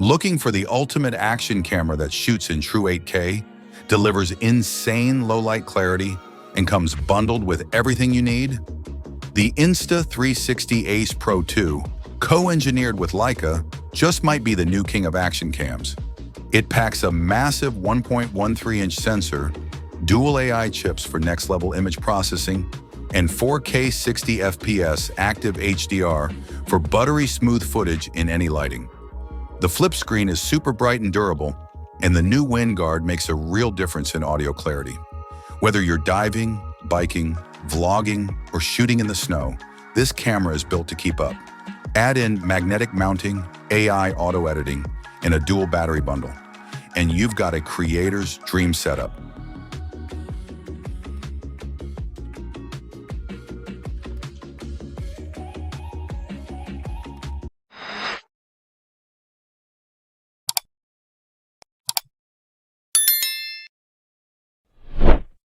Looking for the ultimate action camera that shoots in true 8K, delivers insane low-light clarity, and comes bundled with everything you need? The Insta360 Ace Pro 2, co-engineered with Leica, just might be the new king of action cams. It packs a massive 1.13-inch sensor, dual AI chips for next-level image processing, and 4K 60 FPS active HDR for buttery smooth footage in any lighting. The flip screen is super bright and durable, and the new wind guard makes a real difference in audio clarity. Whether you're diving, biking, vlogging, or shooting in the snow, this camera is built to keep up. Add in magnetic mounting, AI auto editing, and a dual battery bundle, and you've got a creator's dream setup.